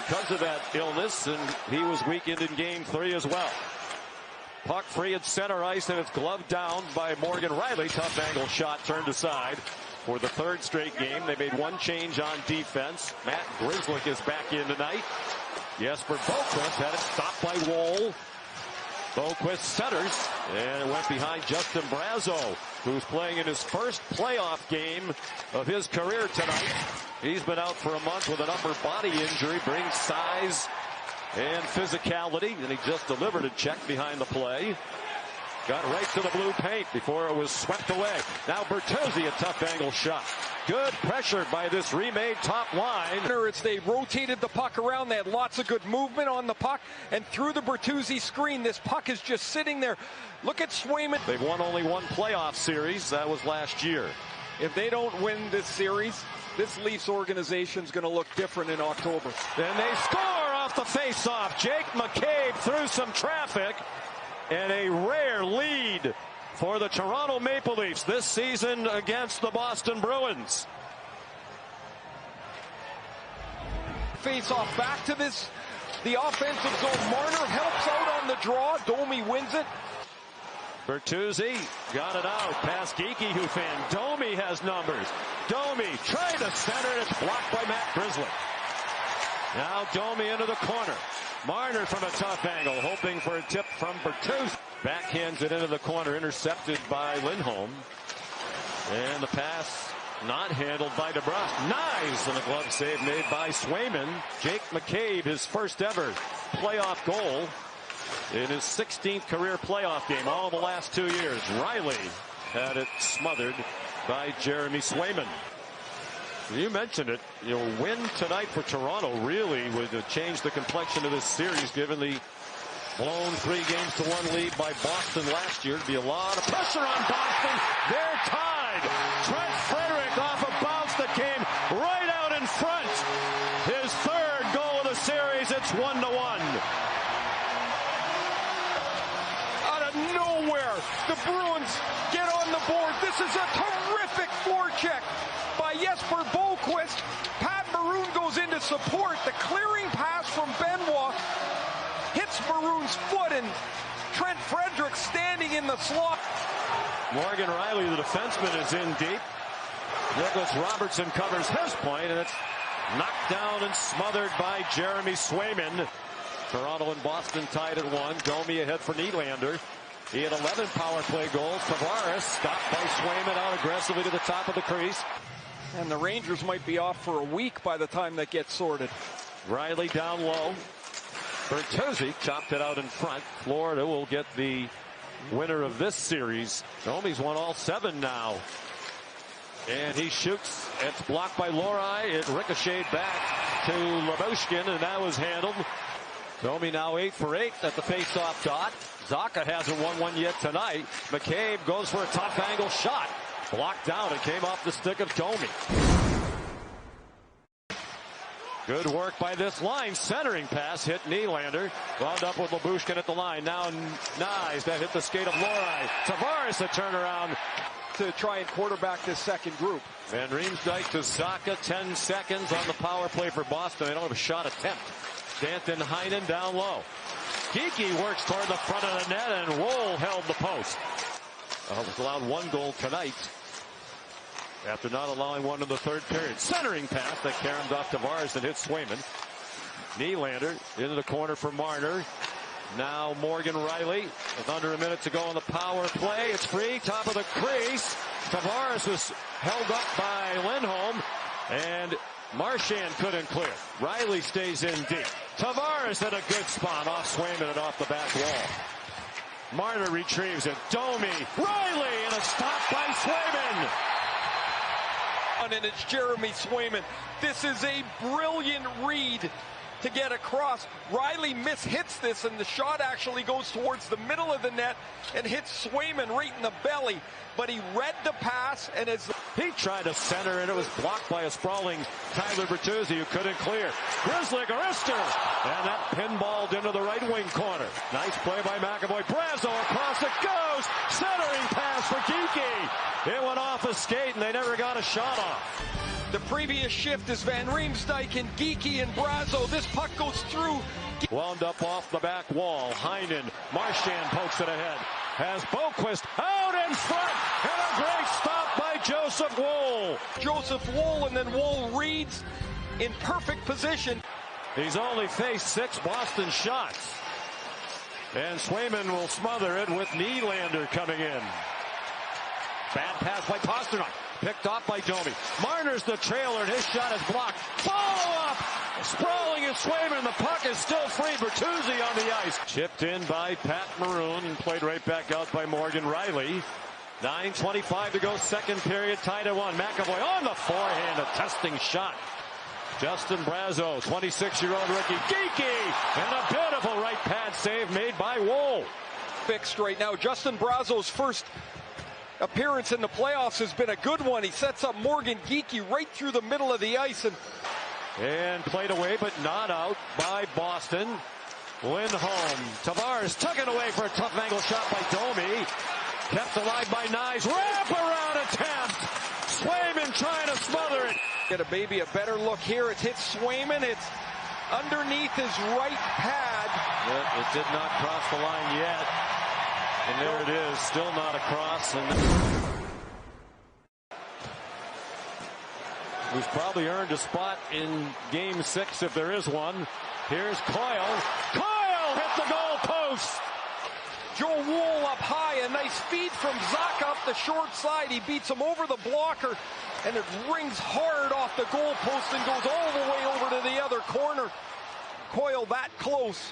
because of that illness, and he was weakened in Game 3 as well. Puck free at center ice, and it's gloved down by Morgan Riley. Tough angle shot turned aside for the third straight game. They made one change on defense. Matt Grzelcyk is back in tonight. Jesper Boqvist had it stopped by Woll. Boqvist centers, and it went behind Justin Brazeau, who's playing in his first playoff game of his career tonight. He's been out for a month with an upper body injury, brings size and physicality, and he just delivered a check behind the play. Got right to the blue paint before it was swept away. Now Bertuzzi, a tough angle shot. Good pressure by this remade top line. They rotated the puck around. They had lots of good movement on the puck, and through the Bertuzzi screen, this puck is just sitting there. Look at Swayman. They've won only one playoff series. That was last year. If they don't win this series, this Leafs organization is going to look different in October. And they score off the face-off. Jake McCabe through some traffic. And a rare lead for the Toronto Maple Leafs this season against the Boston Bruins. Face off back to the offensive zone. Marner helps out on the draw. Domi wins it. Bertuzzi got it out past Geekie, who fan. Domi has numbers. Domi tried to center it. It's blocked by Matt Grzelcyk. Now Domi into the corner. Marner from a tough angle, hoping for a tip from Bertuzzi. Backhands it into the corner, intercepted by Lindholm. And the pass not handled by DeBrusk. Nice, and a glove save made by Swayman. Jake McCabe, his first ever playoff goal in his 16th career playoff game, all the last 2 years. Riley had it smothered by Jeremy Swayman. You mentioned it. Win tonight for Toronto really would change the complexion of this series, given the blown 3-1 lead by Boston last year. It'd be a lot of pressure on Boston. They're tied. Trent Frederic off a bounce that came right out in front. His third goal of the series. It's 1-1. Out of nowhere, the Bruins get on the board. This is a terrific forecheck by Jesper Boqvist. Pat Maroon goes into support. The clearing pass from Benoit hits Maroon's foot, and Trent Frederic standing in the slot. Morgan Riley, the defenseman, is in deep. Nicholas Robertson covers his point, and it's knocked down and smothered by Jeremy Swayman. Toronto and Boston tied at 1. Domi ahead for Nylander. He had 11 power play goals. Tavares stopped by Swayman out aggressively to the top of the crease. And the Rangers might be off for a week by the time that gets sorted. Riley down low. Bertuzzi chopped it out in front. Florida will get the winner of this series. Domi's won all 7 now. And he shoots. It's blocked by Lohrei. It ricocheted back to Lyubushkin, and that was handled. Domi now 8 for 8 at the face-off dot. Zacha hasn't won one yet tonight. McCabe goes for a tough angle shot. Blocked down and came off the stick of Domi. Good work by this line. Centering pass hit Nylander. Wound up with Lyubushkin at the line. Now Nyes, that hit the skate of Lohrei. Tavares a turnaround to try and quarterback this second group. Van Riemsdyk to Zacha. 10 seconds on the power play for Boston. They don't have a shot attempt. Danton Heinen down low. Geekie works toward the front of the net, and Woll held the post. Was allowed 1 goal tonight after not allowing one in the third period. Centering pass that caromed off Tavares and hit Swayman. Nylander into the corner for Marner. Now Morgan Riley with under a minute to go on the power play. It's free, top of the crease. Tavares was held up by Lindholm, and Marchand couldn't clear. Riley stays in deep. Tavares at a good spot off Swayman and off the back wall. Marner retrieves it. Domi, Riley, and a stop by Swayman. And it's Jeremy Swayman. This is a brilliant read to get across. Riley mishits this, and the shot actually goes towards the middle of the net and hits Swayman right in the belly. But he read the pass, and as he tried to center, and it was blocked by a sprawling Tyler Bertuzzi, who couldn't clear. Grzelcyk, Arister, and that pinballed into the right wing corner. Nice play by McAvoy. Brazeau across it goes. Centering pass for Geekie. It went off a skate, and they never got a shot off. The previous shift is Van Riemsdyk and Geekie and Brazo. This puck goes through. Wound up off the back wall. Heinen, Marchand pokes it ahead. Has Boquist out in front. And a great stop by Joseph Woll. Joseph Woll, and then Woll reads in perfect position. He's only faced 6 Boston shots. And Swayman will smother it with Nylander coming in. Bad pass by Pasternak. Picked off by Domi. Marner's the trailer, and his shot is blocked. Follow up! Sprawling is Swayman. The puck is still free. Bertuzzi on the ice. Chipped in by Pat Maroon and played right back out by Morgan Riley. 9:25 to go, second period, tied at 1. McAvoy on the forehand, a testing shot. Justin Brazo, 26-year-old rookie. Geekie! And a beautiful right pad save made by Woll. Fixed right now. Justin Brazo's first appearance in the playoffs has been a good one. He sets up Morgan Geekie right through the middle of the ice. And played away, but not out by Boston. Lindholm. Tavares took it away for a tough angle shot by Domi. Kept alive by Nyes. Wrap-around attempt. Swayman trying to smother it. Get a better look here. It hits Swayman. It's underneath his right pad. It did not cross the line yet. And there it is, still not across. And he's probably earned a spot in Game 6 if there is one. Here's Coyle. Coyle hit the goal post. Joe Woll up high, a nice feed from Zaka up the short side. He beats him over the blocker, and it rings hard off the goal post and goes all the way over to the other corner. Coyle that close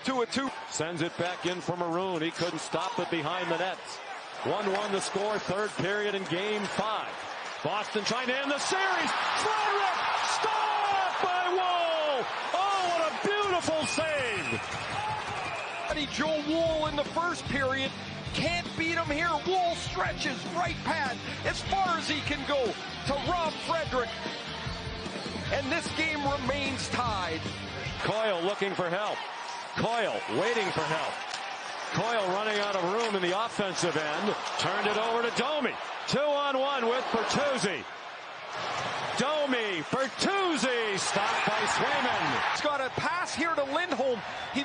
to a 2. Sends it back in for Maroon. He couldn't stop it behind the nets. 1-1 the score, third period in Game 5. Boston trying to end the series. Frederick stopped by Woll. Oh, what a beautiful save. Joe Woll in the first period. Can't beat him here. Woll stretches right pad as far as he can go to Rob Frederick. And this game remains tied. Coyle looking for help. Coyle waiting for help. Coyle running out of room in the offensive end. Turned it over to Domi. 2-on-1 with Bertuzzi. Domi, Bertuzzi, stopped by Swayman. He's got a pass here to Lindholm. He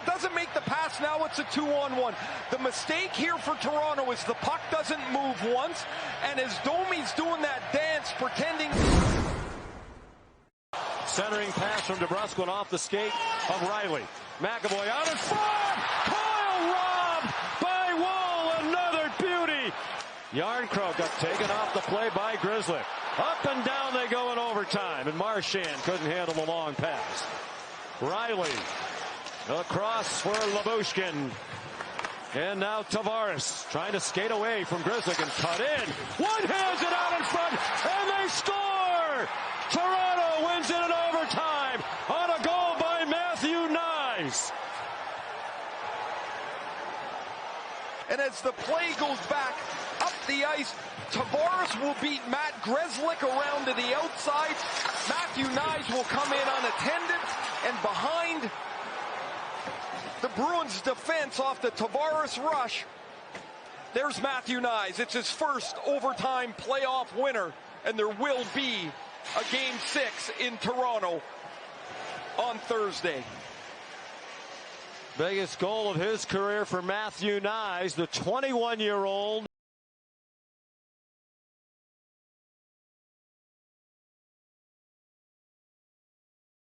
doesn't make the pass. Now it's a 2-on-1. The mistake here for Toronto is the puck doesn't move once, and as Domi's doing that dance, pretending. Centering pass from DeBrusquin off the skate of Riley. McAvoy out in front. Coyle robbed by Woll. Another beauty. Yarncrow got taken off the play by Grizzly. Up and down they go in overtime, and Marchand couldn't handle the long pass. Riley across for Lyubushkin. And now Tavares trying to skate away from Grizzly and cut in. One has it out in front, and they score! Toronto wins it in overtime on a goal by Matthew Nyes. And as the play goes back up the ice, Tavares will beat Matt Grzelcyk around to the outside. Matthew Nyes will come in unattended, and behind the Bruins defense off the Tavares rush, there's Matthew Nyes. It's his first overtime playoff winner, and there will be a Game 6 in Toronto on Thursday. Biggest goal of his career for Matthew Nyes, the 21-year-old.